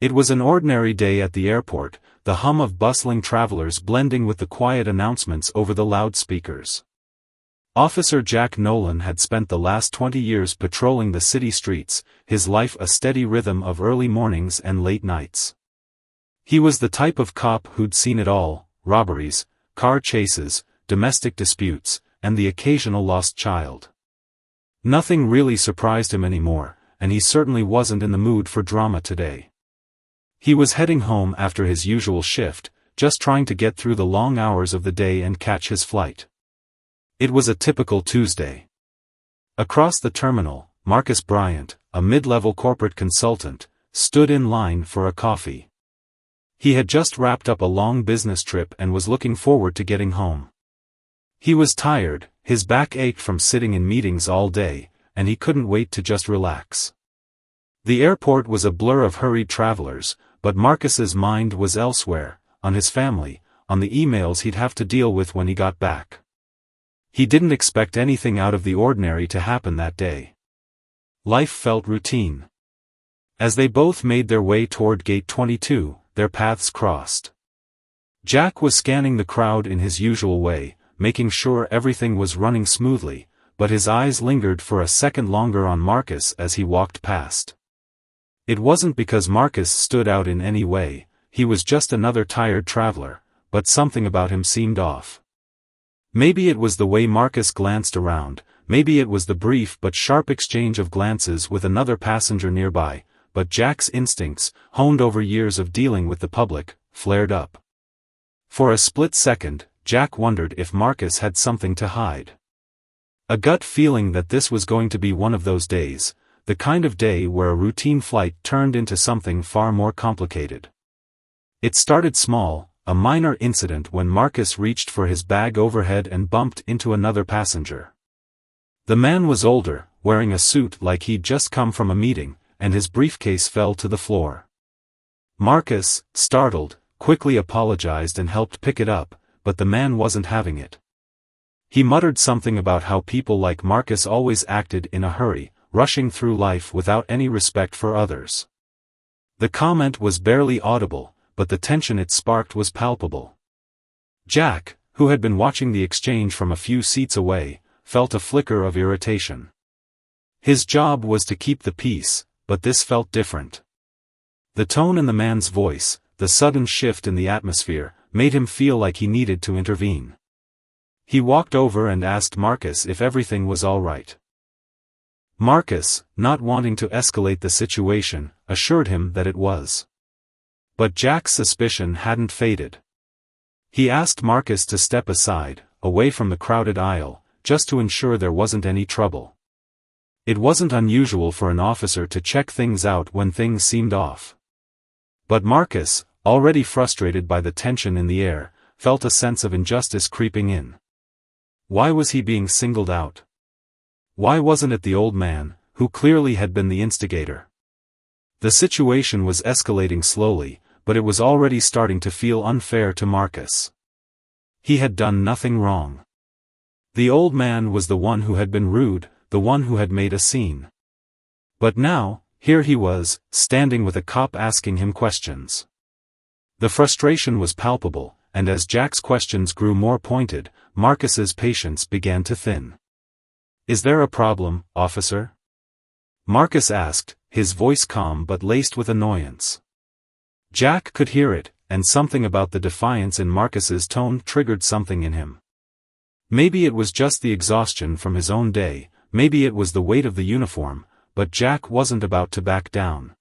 It was an ordinary day at the airport, the hum of bustling travelers blending with the quiet announcements over the loudspeakers. Officer Jack Nolan had spent the last 20 years patrolling the city streets, his life a steady rhythm of early mornings and late nights. He was the type of cop who'd seen it all: robberies, car chases, domestic disputes, and the occasional lost child. Nothing really surprised him anymore, and he certainly wasn't in the mood for drama today. He was heading home after his usual shift, just trying to get through the long hours of the day and catch his flight. It was a typical Tuesday. Across the terminal, Marcus Bryant, a mid-level corporate consultant, stood in line for a coffee. He had just wrapped up a long business trip and was looking forward to getting home. He was tired, his back ached from sitting in meetings all day, and he couldn't wait to just relax. The airport was a blur of hurried travelers, but Marcus's mind was elsewhere, on his family, on the emails he'd have to deal with when he got back. He didn't expect anything out of the ordinary to happen that day. Life felt routine. As they both made their way toward Gate 22, their paths crossed. Jack was scanning the crowd in his usual way, making sure everything was running smoothly, but his eyes lingered for a second longer on Marcus as he walked past. It wasn't because Marcus stood out in any way, he was just another tired traveler, but something about him seemed off. Maybe it was the way Marcus glanced around, maybe it was the brief but sharp exchange of glances with another passenger nearby, but Jack's instincts, honed over years of dealing with the public, flared up. For a split second, Jack wondered if Marcus had something to hide. A gut feeling that this was going to be one of those days, the kind of day where a routine flight turned into something far more complicated. It started small, a minor incident when Marcus reached for his bag overhead and bumped into another passenger. The man was older, wearing a suit like he'd just come from a meeting, and his briefcase fell to the floor. Marcus, startled, quickly apologized and helped pick it up, but the man wasn't having it. He muttered something about how people like Marcus always acted in a hurry, rushing through life without any respect for others. The comment was barely audible, but the tension it sparked was palpable. Jack, who had been watching the exchange from a few seats away, felt a flicker of irritation. His job was to keep the peace, but this felt different. The tone in the man's voice, the sudden shift in the atmosphere, made him feel like he needed to intervene. He walked over and asked Marcus if everything was all right. Marcus, not wanting to escalate the situation, assured him that it was. But Jack's suspicion hadn't faded. He asked Marcus to step aside, away from the crowded aisle, just to ensure there wasn't any trouble. It wasn't unusual for an officer to check things out when things seemed off. But Marcus, already frustrated by the tension in the air, felt a sense of injustice creeping in. Why was he being singled out? Why wasn't it the old man, who clearly had been the instigator? The situation was escalating slowly, but it was already starting to feel unfair to Marcus. He had done nothing wrong. The old man was the one who had been rude, the one who had made a scene. But now, here he was, standing with a cop asking him questions. The frustration was palpable, and as Jack's questions grew more pointed, Marcus's patience began to thin. "Is there a problem, officer?" Marcus asked, his voice calm but laced with annoyance. Jack could hear it, and something about the defiance in Marcus's tone triggered something in him. Maybe it was just the exhaustion from his own day, maybe it was the weight of the uniform, but Jack wasn't about to back down.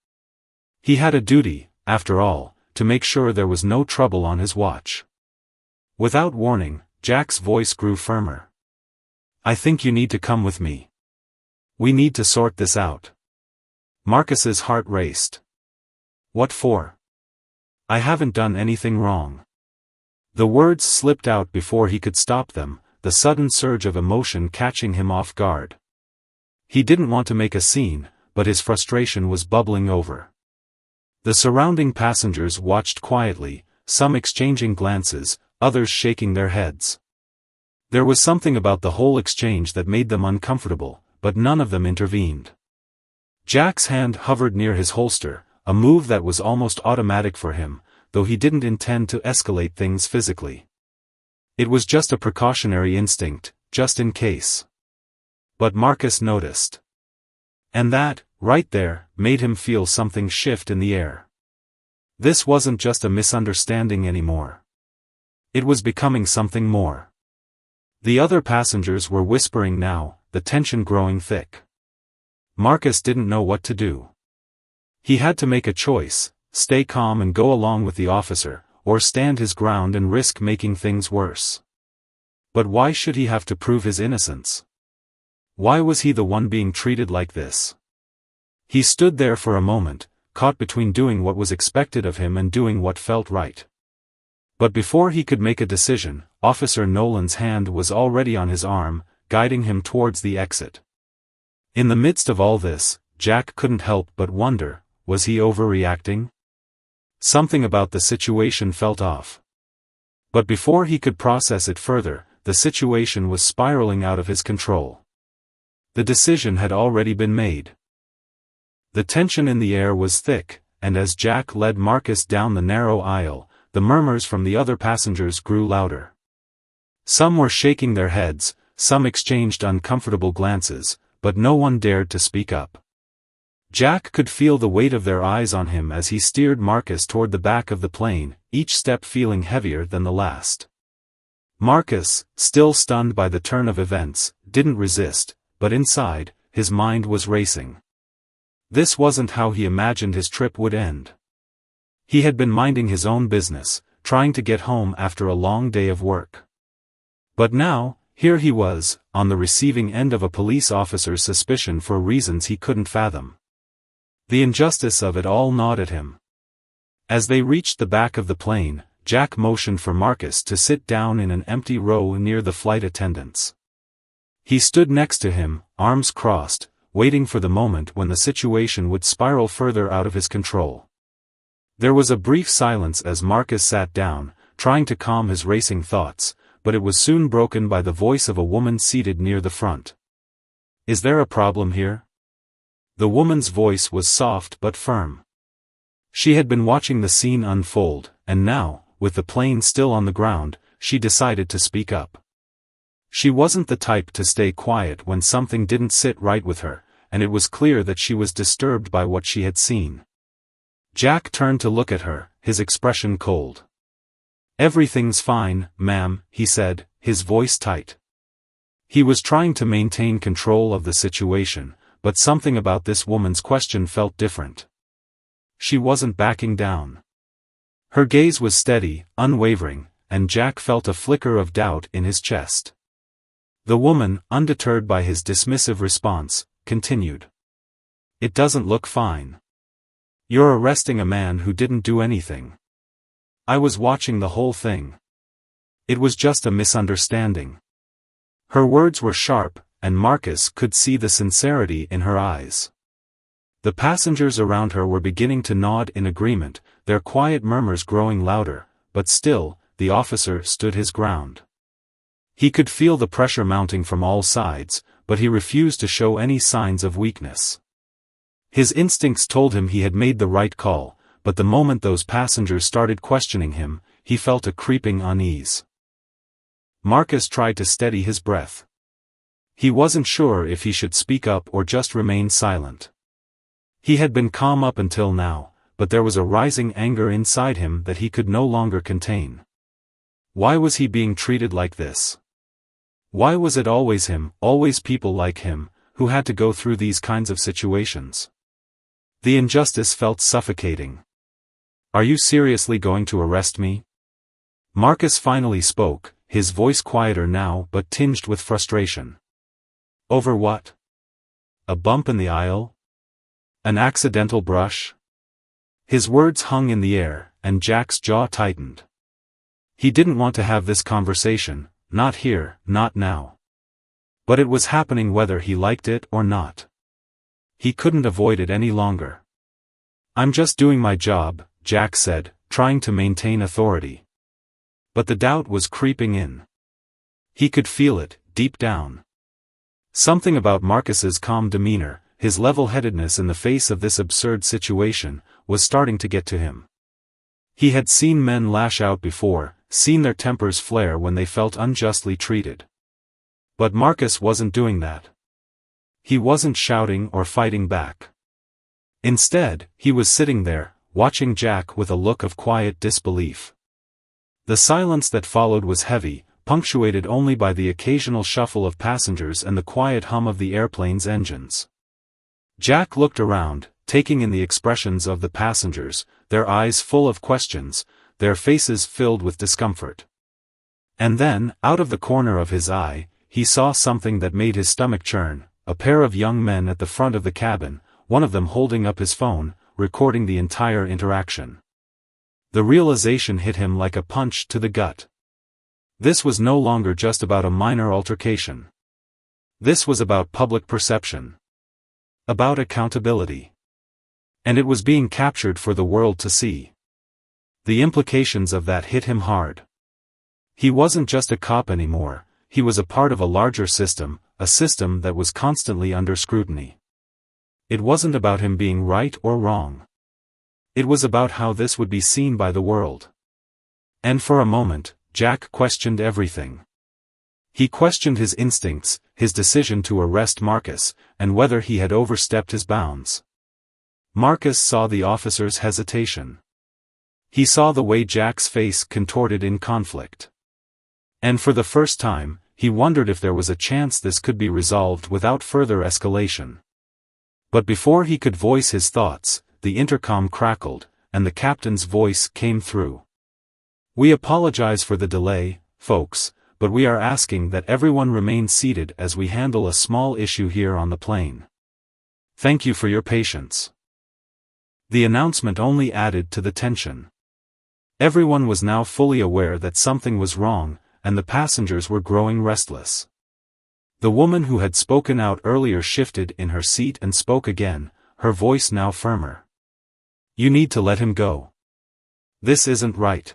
He had a duty, after all, to make sure there was no trouble on his watch. Without warning, Jack's voice grew firmer. "I think you need to come with me. We need to sort this out." Marcus's heart raced. "What for? I haven't done anything wrong." The words slipped out before he could stop them, the sudden surge of emotion catching him off guard. He didn't want to make a scene, but his frustration was bubbling over. The surrounding passengers watched quietly, some exchanging glances, others shaking their heads. There was something about the whole exchange that made them uncomfortable, but none of them intervened. Jack's hand hovered near his holster, a move that was almost automatic for him, though he didn't intend to escalate things physically. It was just a precautionary instinct, just in case. But Marcus noticed. And that, right there, made him feel something shift in the air. This wasn't just a misunderstanding anymore. It was becoming something more. The other passengers were whispering now, the tension growing thick. Marcus didn't know what to do. He had to make a choice, stay calm and go along with the officer, or stand his ground and risk making things worse. But why should he have to prove his innocence? Why was he the one being treated like this? He stood there for a moment, caught between doing what was expected of him and doing what felt right. But before he could make a decision, Officer Nolan's hand was already on his arm, guiding him towards the exit. In the midst of all this, Jack couldn't help but wonder, was he overreacting? Something about the situation felt off. But before he could process it further, the situation was spiraling out of his control. The decision had already been made. The tension in the air was thick, and as Jack led Marcus down the narrow aisle, the murmurs from the other passengers grew louder. Some were shaking their heads, some exchanged uncomfortable glances, but no one dared to speak up. Jack could feel the weight of their eyes on him as he steered Marcus toward the back of the plane, each step feeling heavier than the last. Marcus, still stunned by the turn of events, didn't resist, but inside, his mind was racing. This wasn't how he imagined his trip would end. He had been minding his own business, trying to get home after a long day of work. But now, here he was, on the receiving end of a police officer's suspicion for reasons he couldn't fathom. The injustice of it all gnawed at him. As they reached the back of the plane, Jack motioned for Marcus to sit down in an empty row near the flight attendants. He stood next to him, arms crossed, waiting for the moment when the situation would spiral further out of his control. There was a brief silence as Marcus sat down, trying to calm his racing thoughts, but it was soon broken by the voice of a woman seated near the front. "Is there a problem here?" The woman's voice was soft but firm. She had been watching the scene unfold, and now, with the plane still on the ground, she decided to speak up. She wasn't the type to stay quiet when something didn't sit right with her, and it was clear that she was disturbed by what she had seen. Jack turned to look at her, his expression cold. "Everything's fine, ma'am," he said, his voice tight. He was trying to maintain control of the situation, but something about this woman's question felt different. She wasn't backing down. Her gaze was steady, unwavering, and Jack felt a flicker of doubt in his chest. The woman, undeterred by his dismissive response, continued. "It doesn't look fine. You're arresting a man who didn't do anything. I was watching the whole thing. It was just a misunderstanding." Her words were sharp, and Marcus could see the sincerity in her eyes. The passengers around her were beginning to nod in agreement, their quiet murmurs growing louder, but still, the officer stood his ground. He could feel the pressure mounting from all sides, but he refused to show any signs of weakness. His instincts told him he had made the right call, but the moment those passengers started questioning him, he felt a creeping unease. Marcus tried to steady his breath. He wasn't sure if he should speak up or just remain silent. He had been calm up until now, but there was a rising anger inside him that he could no longer contain. Why was he being treated like this? Why was it always him, always people like him, who had to go through these kinds of situations? The injustice felt suffocating. "Are you seriously going to arrest me?" Marcus finally spoke, his voice quieter now but tinged with frustration. "Over what? A bump in the aisle? An accidental brush?" His words hung in the air, and Jack's jaw tightened. He didn't want to have this conversation, not here, not now. But it was happening whether he liked it or not. He couldn't avoid it any longer. "I'm just doing my job," Jack said, trying to maintain authority. But the doubt was creeping in. He could feel it, deep down. Something about Marcus's calm demeanor, his level-headedness in the face of this absurd situation, was starting to get to him. He had seen men lash out before, seen their tempers flare when they felt unjustly treated. But Marcus wasn't doing that. He wasn't shouting or fighting back. Instead, he was sitting there, watching Jack with a look of quiet disbelief. The silence that followed was heavy, punctuated only by the occasional shuffle of passengers and the quiet hum of the airplane's engines. Jack looked around, taking in the expressions of the passengers, their eyes full of questions, their faces filled with discomfort. And then, out of the corner of his eye, he saw something that made his stomach churn, a pair of young men at the front of the cabin, one of them holding up his phone, recording the entire interaction. The realization hit him like a punch to the gut. This was no longer just about a minor altercation. This was about public perception. About accountability. And it was being captured for the world to see. The implications of that hit him hard. He wasn't just a cop anymore, he was a part of a larger system, a system that was constantly under scrutiny. It wasn't about him being right or wrong. It was about how this would be seen by the world. And for a moment, Jack questioned everything. He questioned his instincts, his decision to arrest Marcus, and whether he had overstepped his bounds. Marcus saw the officer's hesitation. He saw the way Jack's face contorted in conflict. And for the first time, he wondered if there was a chance this could be resolved without further escalation. But before he could voice his thoughts, the intercom crackled, and the captain's voice came through. "We apologize for the delay, folks, but we are asking that everyone remain seated as we handle a small issue here on the plane. Thank you for your patience." The announcement only added to the tension. Everyone was now fully aware that something was wrong, and the passengers were growing restless. The woman who had spoken out earlier shifted in her seat and spoke again, her voice now firmer. "You need to let him go. This isn't right."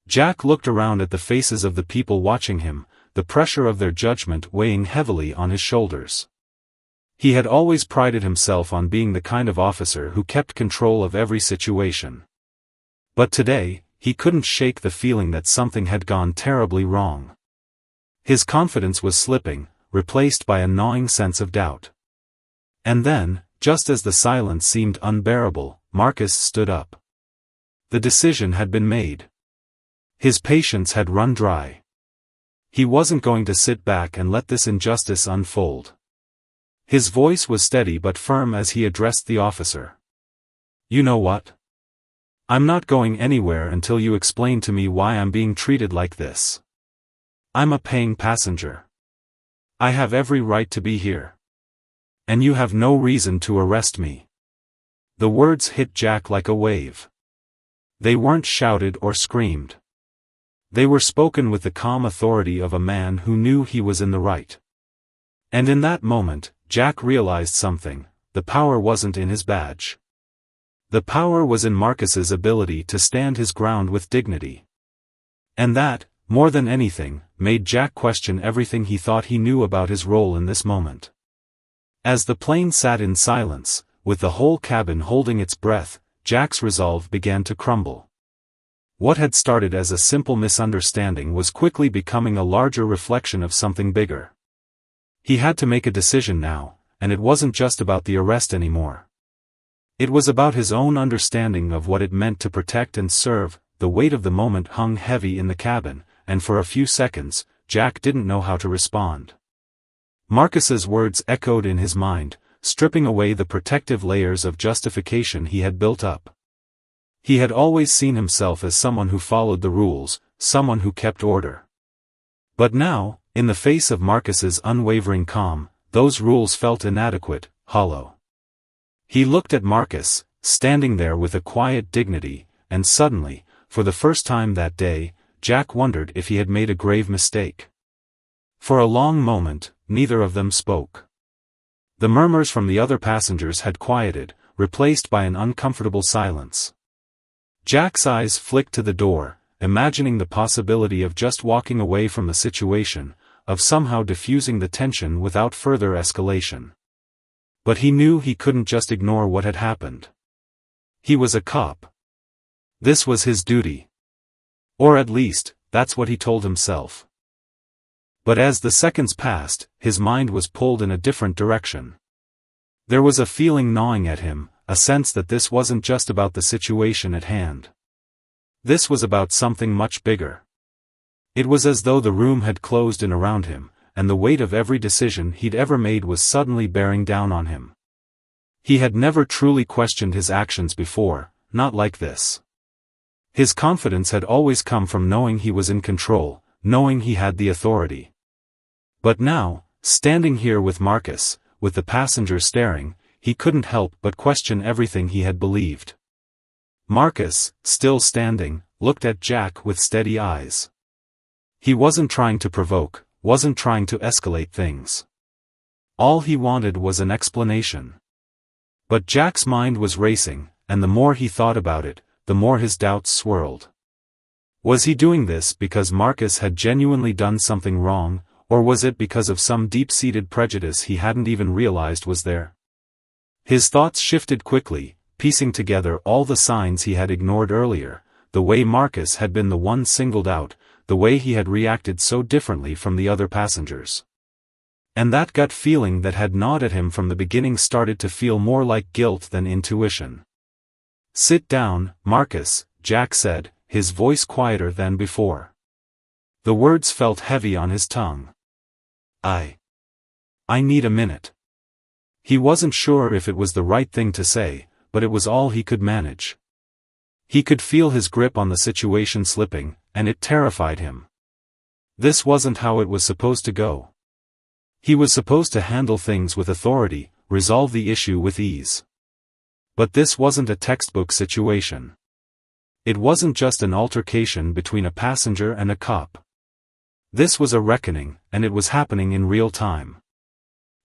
Jack looked around at the faces of the people watching him, the pressure of their judgment weighing heavily on his shoulders. He had always prided himself on being the kind of officer who kept control of every situation. But today, he couldn't shake the feeling that something had gone terribly wrong. His confidence was slipping, replaced by a gnawing sense of doubt. And then, just as the silence seemed unbearable, Marcus stood up. The decision had been made. His patience had run dry. He wasn't going to sit back and let this injustice unfold. His voice was steady but firm as he addressed the officer. "You know what? I'm not going anywhere until you explain to me why I'm being treated like this. I'm a paying passenger. I have every right to be here. And you have no reason to arrest me." The words hit Jack like a wave. They weren't shouted or screamed. They were spoken with the calm authority of a man who knew he was in the right. And in that moment, Jack realized something: the power wasn't in his badge. The power was in Marcus's ability to stand his ground with dignity. And that, more than anything, made Jack question everything he thought he knew about his role in this moment. As the plane sat in silence, with the whole cabin holding its breath, Jack's resolve began to crumble. What had started as a simple misunderstanding was quickly becoming a larger reflection of something bigger. He had to make a decision now, and it wasn't just about the arrest anymore. It was about his own understanding of what it meant to protect and serve. The weight of the moment hung heavy in the cabin, and for a few seconds, Jack didn't know how to respond. Marcus's words echoed in his mind, stripping away the protective layers of justification he had built up. He had always seen himself as someone who followed the rules, someone who kept order. But now, in the face of Marcus's unwavering calm, those rules felt inadequate, hollow. He looked at Marcus, standing there with a quiet dignity, and suddenly, for the first time that day, Jack wondered if he had made a grave mistake. For a long moment, neither of them spoke. The murmurs from the other passengers had quieted, replaced by an uncomfortable silence. Jack's eyes flicked to the door, imagining the possibility of just walking away from the situation, of somehow diffusing the tension without further escalation. But he knew he couldn't just ignore what had happened. He was a cop. This was his duty. Or at least, that's what he told himself. But as the seconds passed, his mind was pulled in a different direction. There was a feeling gnawing at him, a sense that this wasn't just about the situation at hand. This was about something much bigger. It was as though the room had closed in around him, and the weight of every decision he'd ever made was suddenly bearing down on him. He had never truly questioned his actions before, not like this. His confidence had always come from knowing he was in control, knowing he had the authority. But now, standing here with Marcus, with the passengers staring, he couldn't help but question everything he had believed. Marcus, still standing, looked at Jack with steady eyes. He wasn't trying to provoke, wasn't trying to escalate things. All he wanted was an explanation. But Jack's mind was racing, and the more he thought about it, the more his doubts swirled. Was he doing this because Marcus had genuinely done something wrong, or was it because of some deep-seated prejudice he hadn't even realized was there? His thoughts shifted quickly, piecing together all the signs he had ignored earlier, the way Marcus had been the one singled out, the way he had reacted so differently from the other passengers. And that gut feeling that had gnawed at him from the beginning started to feel more like guilt than intuition. "Sit down, Marcus," Jack said, his voice quieter than before. The words felt heavy on his tongue. I need a minute." He wasn't sure if it was the right thing to say, but it was all he could manage. He could feel his grip on the situation slipping, and it terrified him. This wasn't how it was supposed to go. He was supposed to handle things with authority, resolve the issue with ease. But this wasn't a textbook situation. It wasn't just an altercation between a passenger and a cop. This was a reckoning, and it was happening in real time.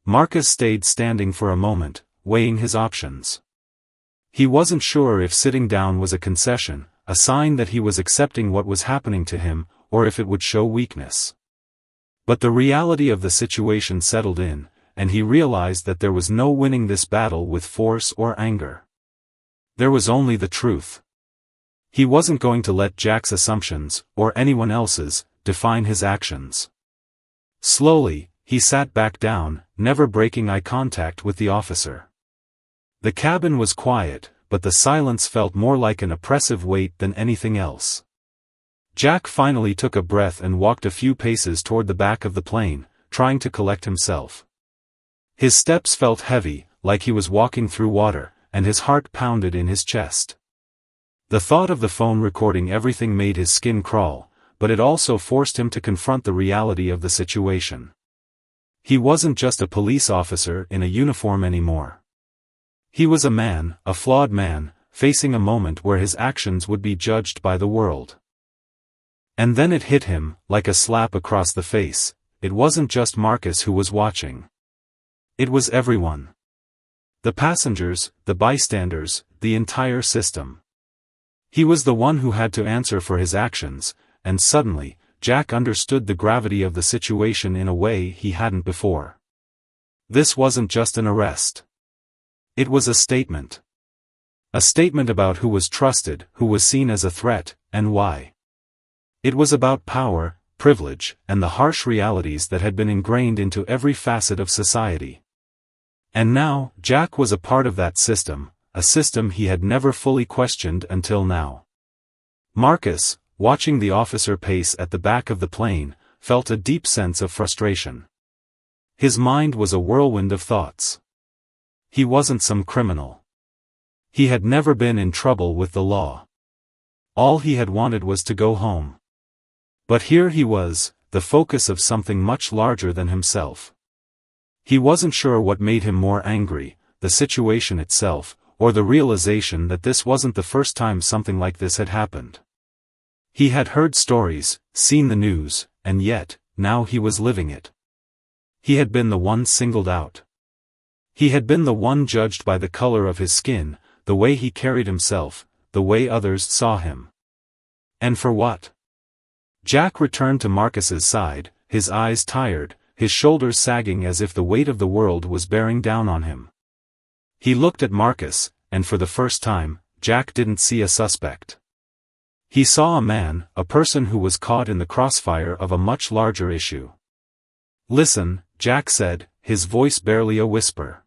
Marcus stayed standing for a moment, weighing his options. He wasn't sure if sitting down was a concession, a sign that he was accepting what was happening to him, or if it would show weakness. But the reality of the situation settled in, and he realized that there was no winning this battle with force or anger. There was only the truth. He wasn't going to let Jack's assumptions, or anyone else's, define his actions. Slowly, he sat back down, never breaking eye contact with the officer. The cabin was quiet, but the silence felt more like an oppressive weight than anything else. Jack finally took a breath and walked a few paces toward the back of the plane, trying to collect himself. His steps felt heavy, like he was walking through water, and his heart pounded in his chest. The thought of the phone recording everything made his skin crawl, but it also forced him to confront the reality of the situation. He wasn't just a police officer in a uniform anymore. He was a man, a flawed man, facing a moment where his actions would be judged by the world. And then it hit him, like a slap across the face. It wasn't just Marcus who was watching. It was everyone. The passengers, the bystanders, the entire system. He was the one who had to answer for his actions, and suddenly, Jack understood the gravity of the situation in a way he hadn't before. This wasn't just an arrest. It was a statement. A statement about who was trusted, who was seen as a threat, and why. It was about power, privilege, and the harsh realities that had been ingrained into every facet of society. And now, Jack was a part of that system, a system he had never fully questioned until now. Marcus, watching the officer pace at the back of the plane, felt a deep sense of frustration. His mind was a whirlwind of thoughts. He wasn't some criminal. He had never been in trouble with the law. All he had wanted was to go home. But here he was, the focus of something much larger than himself. He wasn't sure what made him more angry, the situation itself, or the realization that this wasn't the first time something like this had happened. He had heard stories, seen the news, and yet, now he was living it. He had been the one singled out. He had been the one judged by the color of his skin, the way he carried himself, the way others saw him. And for what? Jack returned to Marcus's side, his eyes tired, his shoulders sagging as if the weight of the world was bearing down on him. He looked at Marcus, and for the first time, Jack didn't see a suspect. He saw a man, a person who was caught in the crossfire of a much larger issue. "Listen," Jack said, his voice barely a whisper.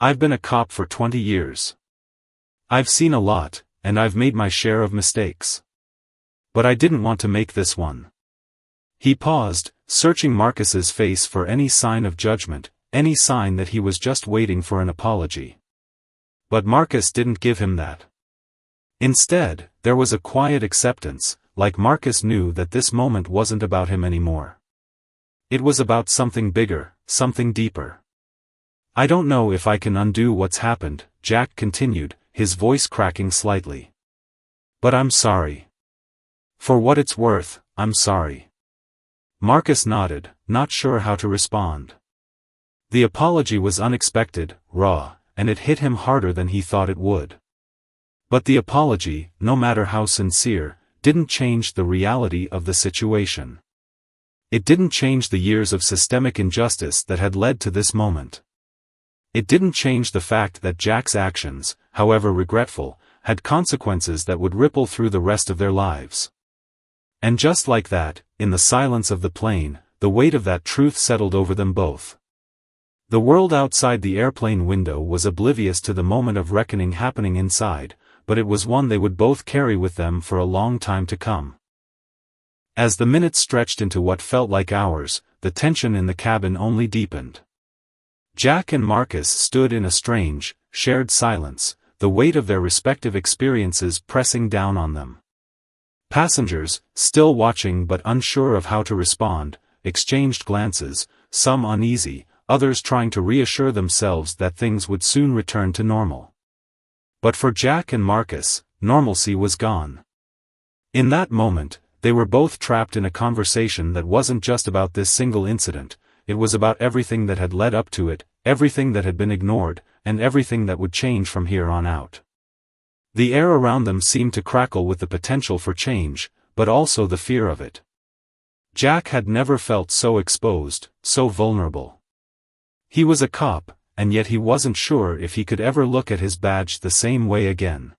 "I've been a cop for 20 years. I've seen a lot, and I've made my share of mistakes. But I didn't want to make this one." He paused, searching Marcus's face for any sign of judgment, any sign that he was just waiting for an apology. But Marcus didn't give him that. Instead, there was a quiet acceptance, like Marcus knew that this moment wasn't about him anymore. It was about something bigger, something deeper. "I don't know if I can undo what's happened," Jack continued, his voice cracking slightly. "But I'm sorry. For what it's worth, I'm sorry." Marcus nodded, not sure how to respond. The apology was unexpected, raw, and it hit him harder than he thought it would. But the apology, no matter how sincere, didn't change the reality of the situation. It didn't change the years of systemic injustice that had led to this moment. It didn't change the fact that Jack's actions, however regretful, had consequences that would ripple through the rest of their lives. And just like that, in the silence of the plane, the weight of that truth settled over them both. The world outside the airplane window was oblivious to the moment of reckoning happening inside, but it was one they would both carry with them for a long time to come. As the minutes stretched into what felt like hours, the tension in the cabin only deepened. Jack and Marcus stood in a strange, shared silence, the weight of their respective experiences pressing down on them. Passengers, still watching but unsure of how to respond, exchanged glances, some uneasy, others trying to reassure themselves that things would soon return to normal. But for Jack and Marcus, normalcy was gone. In that moment, they were both trapped in a conversation that wasn't just about this single incident, it was about everything that had led up to it, everything that had been ignored, and everything that would change from here on out. The air around them seemed to crackle with the potential for change, but also the fear of it. Jack had never felt so exposed, so vulnerable. He was a cop, and yet he wasn't sure if he could ever look at his badge the same way again.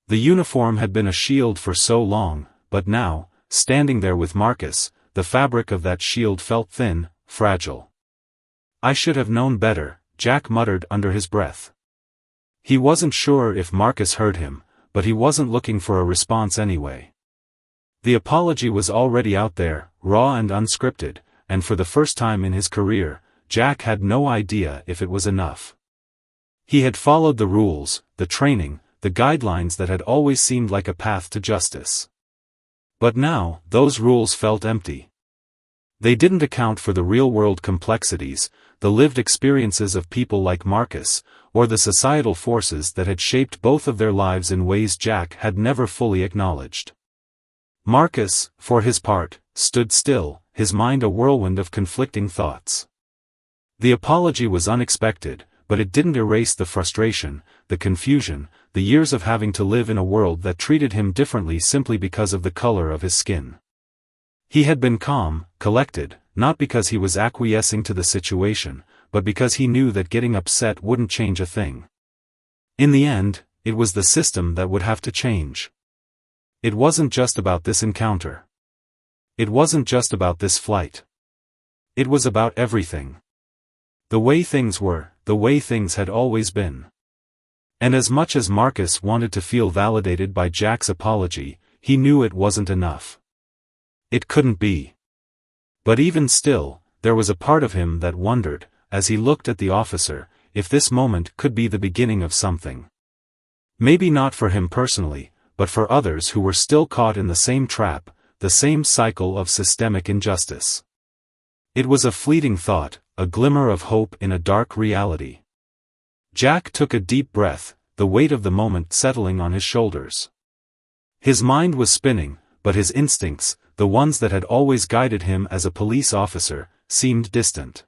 The uniform had been a shield for so long, but now, standing there with Marcus, the fabric of that shield felt thin, fragile. "I should have known better," Jack muttered under his breath. He wasn't sure if Marcus heard him, but he wasn't looking for a response anyway. The apology was already out there, raw and unscripted, and for the first time in his career, Jack had no idea if it was enough. He had followed the rules, the training, the guidelines that had always seemed like a path to justice. But now, those rules felt empty. They didn't account for the real-world complexities, the lived experiences of people like Marcus, or the societal forces that had shaped both of their lives in ways Jack had never fully acknowledged. Marcus, for his part, stood still, his mind a whirlwind of conflicting thoughts. The apology was unexpected, but it didn't erase the frustration, the confusion, the years of having to live in a world that treated him differently simply because of the color of his skin. He had been calm, collected, not because he was acquiescing to the situation, but because he knew that getting upset wouldn't change a thing. In the end, it was the system that would have to change. It wasn't just about this encounter. It wasn't just about this flight. It was about everything. The way things were, the way things had always been. And as much as Marcus wanted to feel validated by Jack's apology, he knew it wasn't enough. It couldn't be. But even still, there was a part of him that wondered, as he looked at the officer, if this moment could be the beginning of something. Maybe not for him personally, but for others who were still caught in the same trap, the same cycle of systemic injustice. It was a fleeting thought, a glimmer of hope in a dark reality. Jack took a deep breath, the weight of the moment settling on his shoulders. His mind was spinning, but his instincts, the ones that had always guided him as a police officer, seemed distant.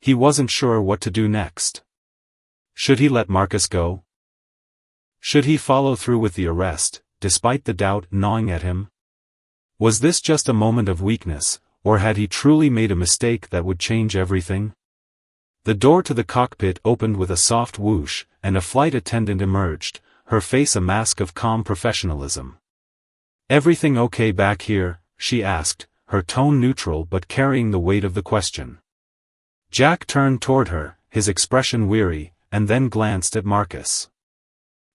He wasn't sure what to do next. Should he let Marcus go? Should he follow through with the arrest, despite the doubt gnawing at him? Was this just a moment of weakness, or had he truly made a mistake that would change everything? The door to the cockpit opened with a soft whoosh, and a flight attendant emerged, her face a mask of calm professionalism. "Everything okay back here?" she asked, her tone neutral but carrying the weight of the question. Jack turned toward her, his expression weary, and then glanced at Marcus.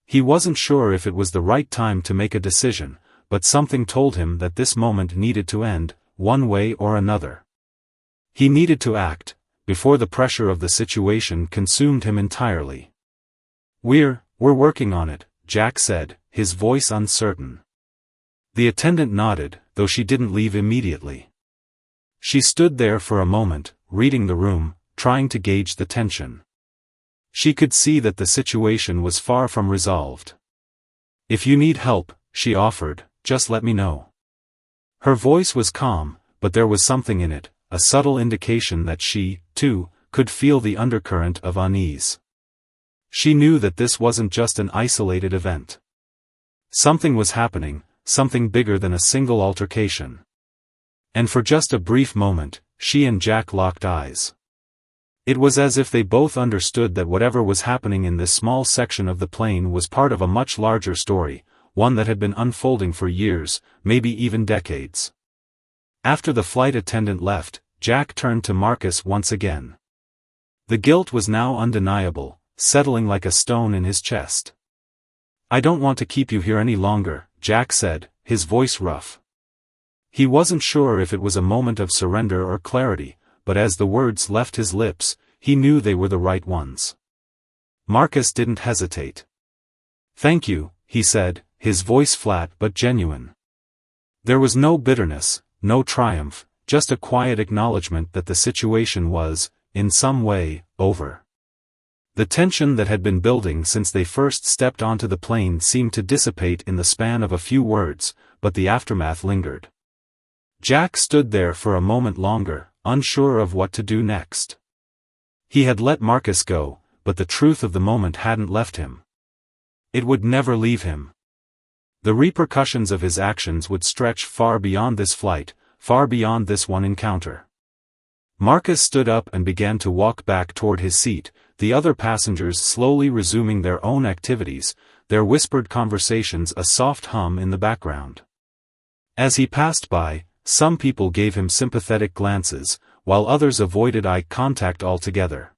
He wasn't sure if it was the right time to make a decision, but something told him that this moment needed to end, one way or another. He needed to act, before the pressure of the situation consumed him entirely. We're working on it," Jack said, his voice uncertain. The attendant nodded, though she didn't leave immediately. She stood there for a moment, reading the room, trying to gauge the tension. She could see that the situation was far from resolved. "If you need help," she offered, "just let me know." Her voice was calm, but there was something in it, a subtle indication that she, too, could feel the undercurrent of unease. She knew that this wasn't just an isolated event. Something was happening, something bigger than a single altercation. And for just a brief moment, she and Jack locked eyes. It was as if they both understood that whatever was happening in this small section of the plane was part of a much larger story, one that had been unfolding for years, maybe even decades. After the flight attendant left, Jack turned to Marcus once again. The guilt was now undeniable, settling like a stone in his chest. "I don't want to keep you here any longer," Jack said, his voice rough. He wasn't sure if it was a moment of surrender or clarity, but as the words left his lips, he knew they were the right ones. Marcus didn't hesitate. "Thank you," he said, his voice flat but genuine. There was no bitterness, no triumph, just a quiet acknowledgement that the situation was, in some way, over. The tension that had been building since they first stepped onto the plane seemed to dissipate in the span of a few words, but the aftermath lingered. Jack stood there for a moment longer, unsure of what to do next. He had let Marcus go, but the truth of the moment hadn't left him. It would never leave him. The repercussions of his actions would stretch far beyond this flight, far beyond this one encounter. Marcus stood up and began to walk back toward his seat, the other passengers slowly resuming their own activities, their whispered conversations a soft hum in the background. As he passed by, some people gave him sympathetic glances, while others avoided eye contact altogether.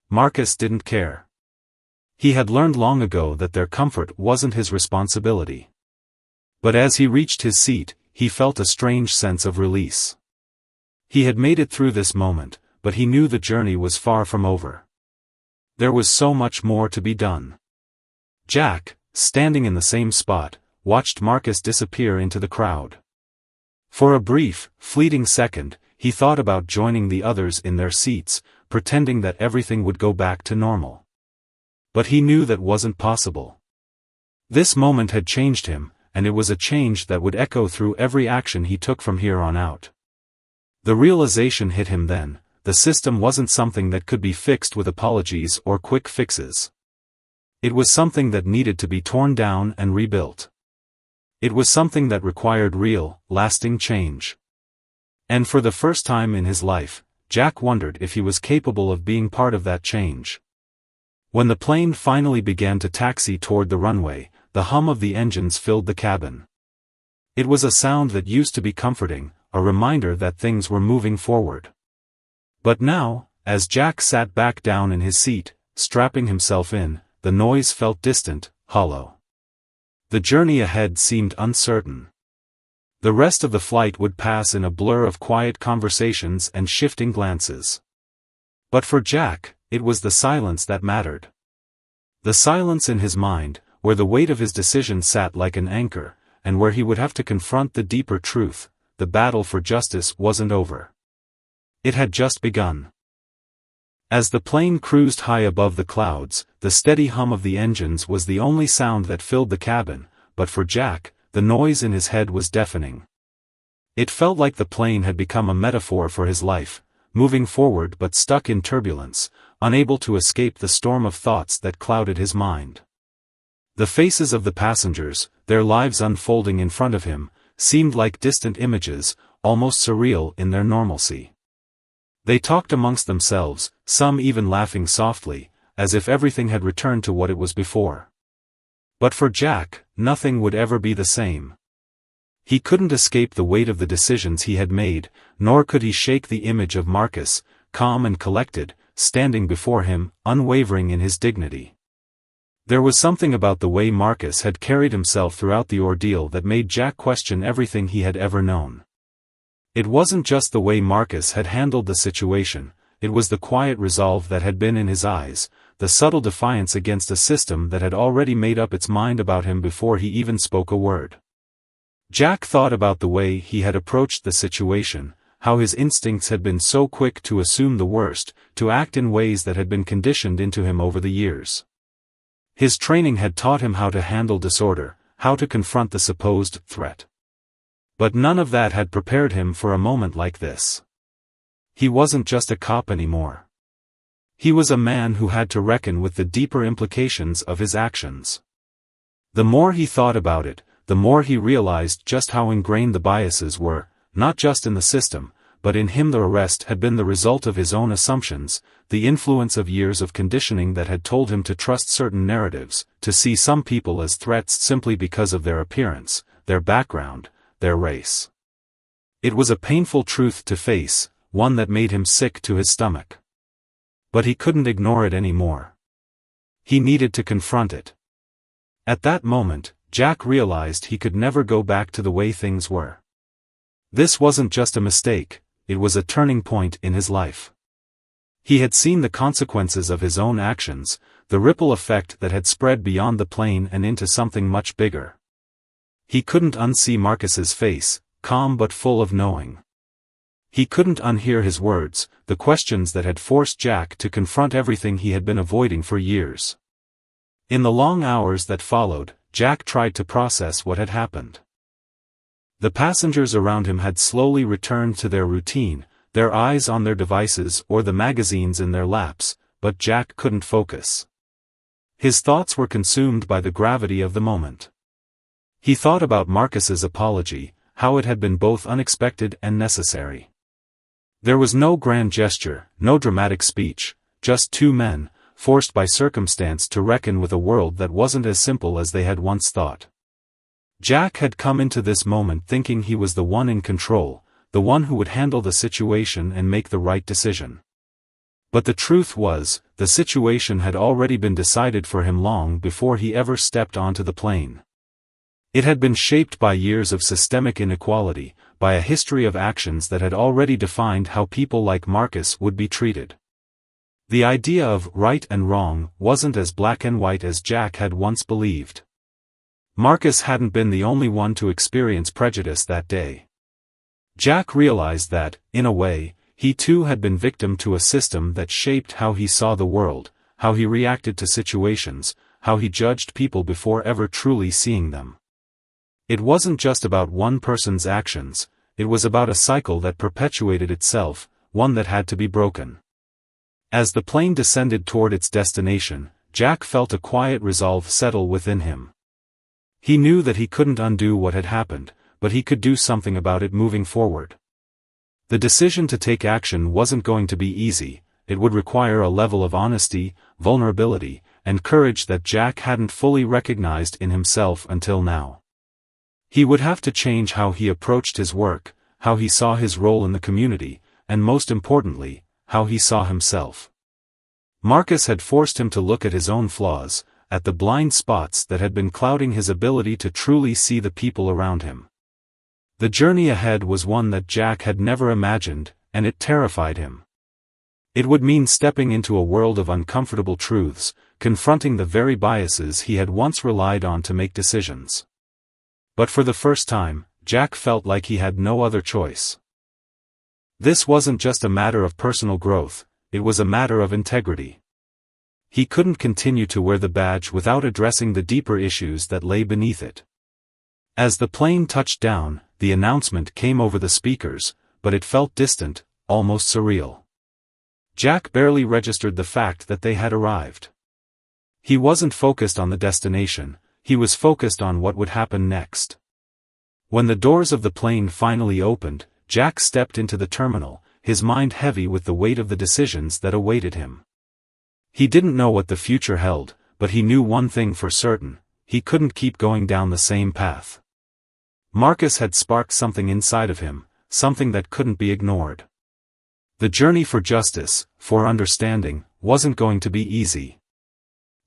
Marcus didn't care. He had learned long ago that their comfort wasn't his responsibility. But as he reached his seat, he felt a strange sense of release. He had made it through this moment, but he knew the journey was far from over. There was so much more to be done. Jack, standing in the same spot, watched Marcus disappear into the crowd. For a brief, fleeting second, he thought about joining the others in their seats, pretending that everything would go back to normal. But he knew that wasn't possible. This moment had changed him, and it was a change that would echo through every action he took from here on out. The realization hit him then: the system wasn't something that could be fixed with apologies or quick fixes. It was something that needed to be torn down and rebuilt. It was something that required real, lasting change. And for the first time in his life, Jack wondered if he was capable of being part of that change. When the plane finally began to taxi toward the runway, the hum of the engines filled the cabin. It was a sound that used to be comforting, a reminder that things were moving forward. But now, as Jack sat back down in his seat, strapping himself in, the noise felt distant, hollow. The journey ahead seemed uncertain. The rest of the flight would pass in a blur of quiet conversations and shifting glances. But for Jack, it was the silence that mattered. The silence in his mind, where the weight of his decision sat like an anchor, and where he would have to confront the deeper truth: the battle for justice wasn't over. It had just begun. As the plane cruised high above the clouds, the steady hum of the engines was the only sound that filled the cabin, but for Jack, the noise in his head was deafening. It felt like the plane had become a metaphor for his life, moving forward but stuck in turbulence, unable to escape the storm of thoughts that clouded his mind. The faces of the passengers, their lives unfolding in front of him, seemed like distant images, almost surreal in their normalcy. They talked amongst themselves, some even laughing softly, as if everything had returned to what it was before. But for Jack, nothing would ever be the same. He couldn't escape the weight of the decisions he had made, nor could he shake the image of Marcus, calm and collected, standing before him, unwavering in his dignity. There was something about the way Marcus had carried himself throughout the ordeal that made Jack question everything he had ever known. It wasn't just the way Marcus had handled the situation, it was the quiet resolve that had been in his eyes, the subtle defiance against a system that had already made up its mind about him before he even spoke a word. Jack thought about the way he had approached the situation, how his instincts had been so quick to assume the worst, to act in ways that had been conditioned into him over the years. His training had taught him how to handle disorder, how to confront the supposed threat. But none of that had prepared him for a moment like this. He wasn't just a cop anymore. He was a man who had to reckon with the deeper implications of his actions. The more he thought about it, the more he realized just how ingrained the biases were, not just in the system, but in him. The arrest had been the result of his own assumptions, the influence of years of conditioning that had told him to trust certain narratives, to see some people as threats simply because of their appearance, their background, their race. It was a painful truth to face, one that made him sick to his stomach. But he couldn't ignore it anymore. He needed to confront it. At that moment, Jack realized he could never go back to the way things were. This wasn't just a mistake, it was a turning point in his life. He had seen the consequences of his own actions, the ripple effect that had spread beyond the plane and into something much bigger. He couldn't unsee Marcus's face, calm but full of knowing. He couldn't unhear his words, the questions that had forced Jack to confront everything he had been avoiding for years. In the long hours that followed, Jack tried to process what had happened. The passengers around him had slowly returned to their routine, their eyes on their devices or the magazines in their laps, but Jack couldn't focus. His thoughts were consumed by the gravity of the moment. He thought about Marcus's apology, how it had been both unexpected and necessary. There was no grand gesture, no dramatic speech, just two men, forced by circumstance to reckon with a world that wasn't as simple as they had once thought. Jack had come into this moment thinking he was the one in control, the one who would handle the situation and make the right decision. But the truth was, the situation had already been decided for him long before he ever stepped onto the plane. It had been shaped by years of systemic inequality, by a history of actions that had already defined how people like Marcus would be treated. The idea of right and wrong wasn't as black and white as Jack had once believed. Marcus hadn't been the only one to experience prejudice that day. Jack realized that, in a way, he too had been victim to a system that shaped how he saw the world, how he reacted to situations, how he judged people before ever truly seeing them. It wasn't just about one person's actions, it was about a cycle that perpetuated itself, one that had to be broken. As the plane descended toward its destination, Jack felt a quiet resolve settle within him. He knew that he couldn't undo what had happened, but he could do something about it moving forward. The decision to take action wasn't going to be easy, it would require a level of honesty, vulnerability, and courage that Jack hadn't fully recognized in himself until now. He would have to change how he approached his work, how he saw his role in the community, and most importantly, how he saw himself. Marcus had forced him to look at his own flaws, at the blind spots that had been clouding his ability to truly see the people around him. The journey ahead was one that Jack had never imagined, and it terrified him. It would mean stepping into a world of uncomfortable truths, confronting the very biases he had once relied on to make decisions. But for the first time, Jack felt like he had no other choice. This wasn't just a matter of personal growth, it was a matter of integrity. He couldn't continue to wear the badge without addressing the deeper issues that lay beneath it. As the plane touched down, the announcement came over the speakers, but it felt distant, almost surreal. Jack barely registered the fact that they had arrived. He wasn't focused on the destination, he was focused on what would happen next. When the doors of the plane finally opened, Jack stepped into the terminal, his mind heavy with the weight of the decisions that awaited him. He didn't know what the future held, but he knew one thing for certain, he couldn't keep going down the same path. Marcus had sparked something inside of him, something that couldn't be ignored. The journey for justice, for understanding, wasn't going to be easy.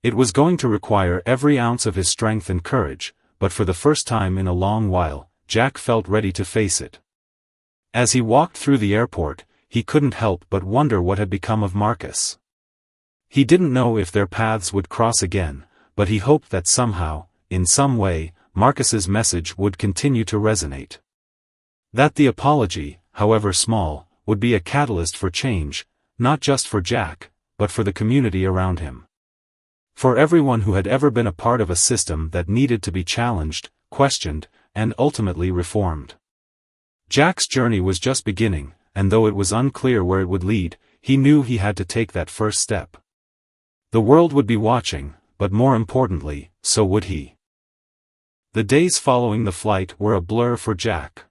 It was going to require every ounce of his strength and courage, but for the first time in a long while, Jack felt ready to face it. As he walked through the airport, he couldn't help but wonder what had become of Marcus. He didn't know if their paths would cross again, but he hoped that somehow, in some way, Marcus's message would continue to resonate. That the apology, however small, would be a catalyst for change, not just for Jack, but for the community around him. For everyone who had ever been a part of a system that needed to be challenged, questioned, and ultimately reformed. Jack's journey was just beginning, and though it was unclear where it would lead, he knew he had to take that first step. The world would be watching, but more importantly, so would he. The days following the flight were a blur for Jack.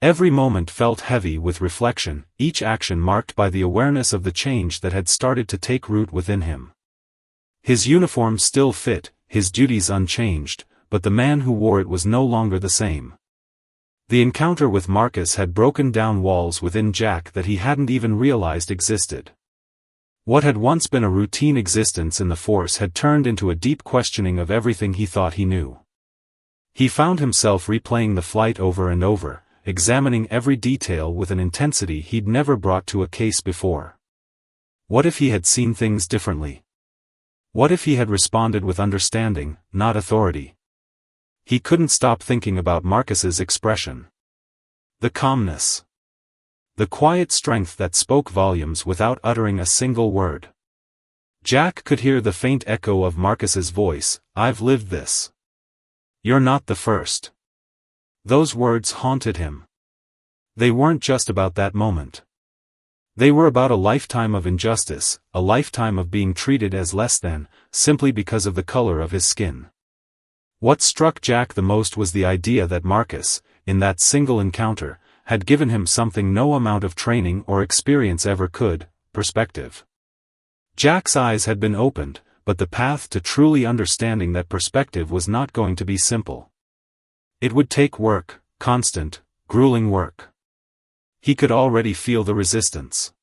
Every moment felt heavy with reflection, each action marked by the awareness of the change that had started to take root within him. His uniform still fit, his duties unchanged, but the man who wore it was no longer the same. The encounter with Marcus had broken down walls within Jack that he hadn't even realized existed. What had once been a routine existence in the force had turned into a deep questioning of everything he thought he knew. He found himself replaying the flight over and over, examining every detail with an intensity he'd never brought to a case before. What if he had seen things differently? What if he had responded with understanding, not authority? He couldn't stop thinking about Marcus's expression. The calmness. The quiet strength that spoke volumes without uttering a single word. Jack could hear the faint echo of Marcus's voice, "I've lived this. You're not the first." Those words haunted him. They weren't just about that moment. They were about a lifetime of injustice, a lifetime of being treated as less than, simply because of the color of his skin. What struck Jack the most was the idea that Marcus, in that single encounter, had given him something no amount of training or experience ever could: perspective. Jack's eyes had been opened, but the path to truly understanding that perspective was not going to be simple. It would take work, constant, grueling work. He could already feel the resistance.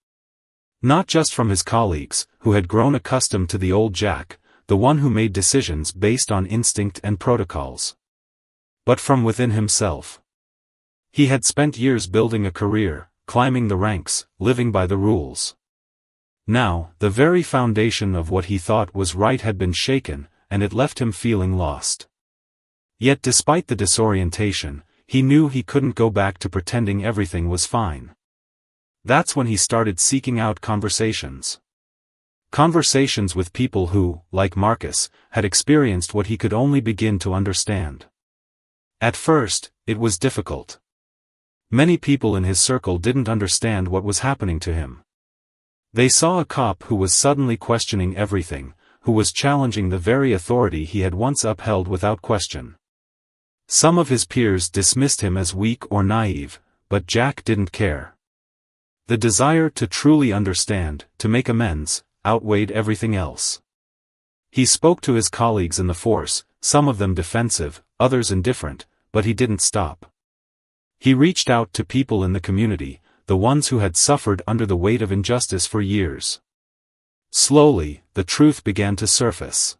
Not just from his colleagues, who had grown accustomed to the old Jack, the one who made decisions based on instinct and protocols. But from within himself. He had spent years building a career, climbing the ranks, living by the rules. Now, the very foundation of what he thought was right had been shaken, and it left him feeling lost. Yet despite the disorientation, he knew he couldn't go back to pretending everything was fine. That's when he started seeking out conversations. Conversations with people who, like Marcus, had experienced what he could only begin to understand. At first, it was difficult. Many people in his circle didn't understand what was happening to him. They saw a cop who was suddenly questioning everything, who was challenging the very authority he had once upheld without question. Some of his peers dismissed him as weak or naive, but Jack didn't care. The desire to truly understand, to make amends, outweighed everything else. He spoke to his colleagues in the force, some of them defensive, others indifferent, but he didn't stop. He reached out to people in the community, the ones who had suffered under the weight of injustice for years. Slowly, the truth began to surface.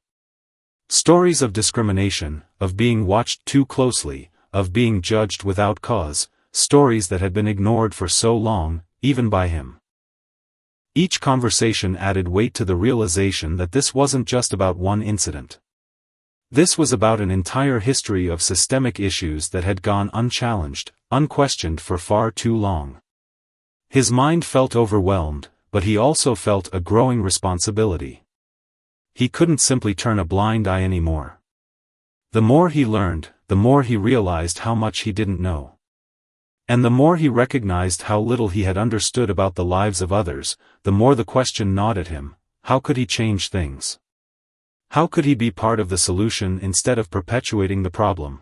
Stories of discrimination, of being watched too closely, of being judged without cause, stories that had been ignored for so long, even by him. Each conversation added weight to the realization that this wasn't just about one incident. This was about an entire history of systemic issues that had gone unchallenged, unquestioned for far too long. His mind felt overwhelmed, but he also felt a growing responsibility. He couldn't simply turn a blind eye anymore. The more he learned, the more he realized how much he didn't know. And the more he recognized how little he had understood about the lives of others, the more the question gnawed at him: how could he change things? How could he be part of the solution instead of perpetuating the problem?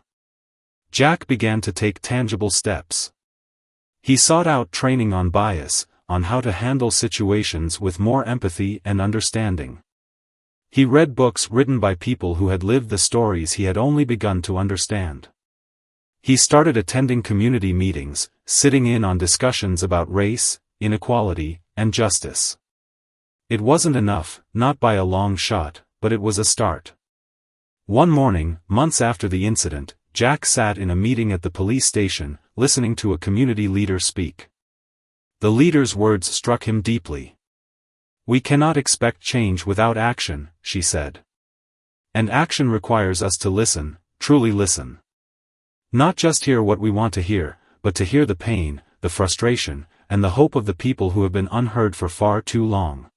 Jack began to take tangible steps. He sought out training on bias, on how to handle situations with more empathy and understanding. He read books written by people who had lived the stories he had only begun to understand. He started attending community meetings, sitting in on discussions about race, inequality, and justice. It wasn't enough, not by a long shot, but it was a start. One morning, months after the incident, Jack sat in a meeting at the police station, listening to a community leader speak. The leader's words struck him deeply. "We cannot expect change without action," she said. "And action requires us to listen, truly listen. Not just hear what we want to hear, but to hear the pain, the frustration, and the hope of the people who have been unheard for far too long."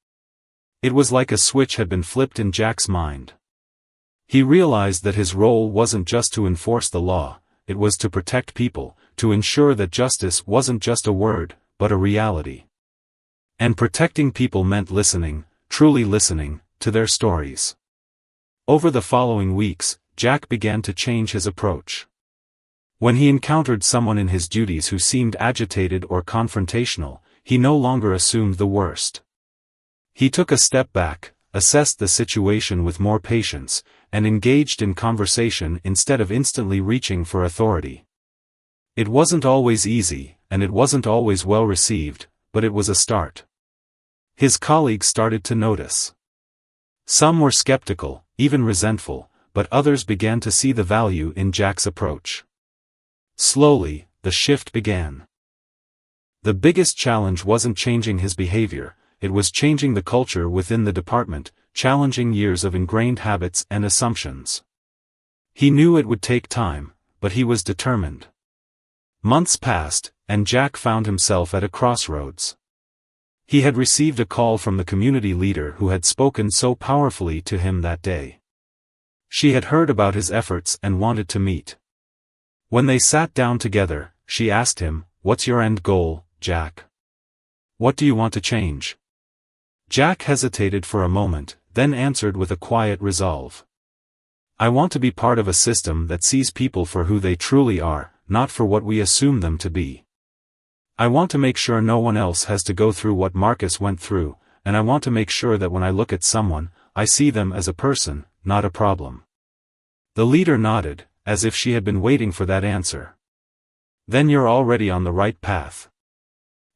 It was like a switch had been flipped in Jack's mind. He realized that his role wasn't just to enforce the law, it was to protect people, to ensure that justice wasn't just a word, but a reality. And protecting people meant listening, truly listening, to their stories. Over the following weeks, Jack began to change his approach. When he encountered someone in his duties who seemed agitated or confrontational, he no longer assumed the worst. He took a step back, assessed the situation with more patience, and engaged in conversation instead of instantly reaching for authority. It wasn't always easy, and it wasn't always well received, but it was a start. His colleagues started to notice. Some were skeptical, even resentful, but others began to see the value in Jack's approach. Slowly, the shift began. The biggest challenge wasn't changing his behavior, it was changing the culture within the department, challenging years of ingrained habits and assumptions. He knew it would take time, but he was determined. Months passed, and Jack found himself at a crossroads. He had received a call from the community leader who had spoken so powerfully to him that day. She had heard about his efforts and wanted to meet. When they sat down together, she asked him, "What's your end goal, Jack? What do you want to change?" Jack hesitated for a moment, then answered with a quiet resolve. "I want to be part of a system that sees people for who they truly are, not for what we assume them to be. I want to make sure no one else has to go through what Marcus went through, and I want to make sure that when I look at someone, I see them as a person, not a problem." The leader nodded, as if she had been waiting for that answer. "Then you're already on the right path.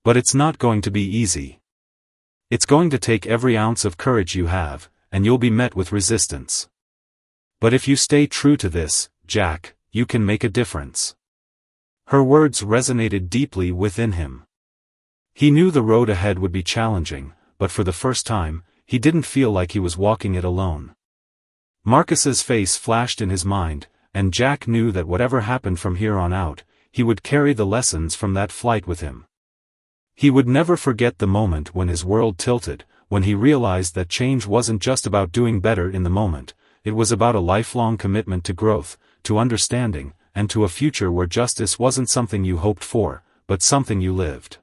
But it's not going to be easy. It's going to take every ounce of courage you have, and you'll be met with resistance. But if you stay true to this, Jack, you can make a difference." Her words resonated deeply within him. He knew the road ahead would be challenging, but for the first time, he didn't feel like he was walking it alone. Marcus's face flashed in his mind, and Jack knew that whatever happened from here on out, he would carry the lessons from that flight with him. He would never forget the moment when his world tilted, when he realized that change wasn't just about doing better in the moment, it was about a lifelong commitment to growth, to understanding, and to a future where justice wasn't something you hoped for, but something you lived.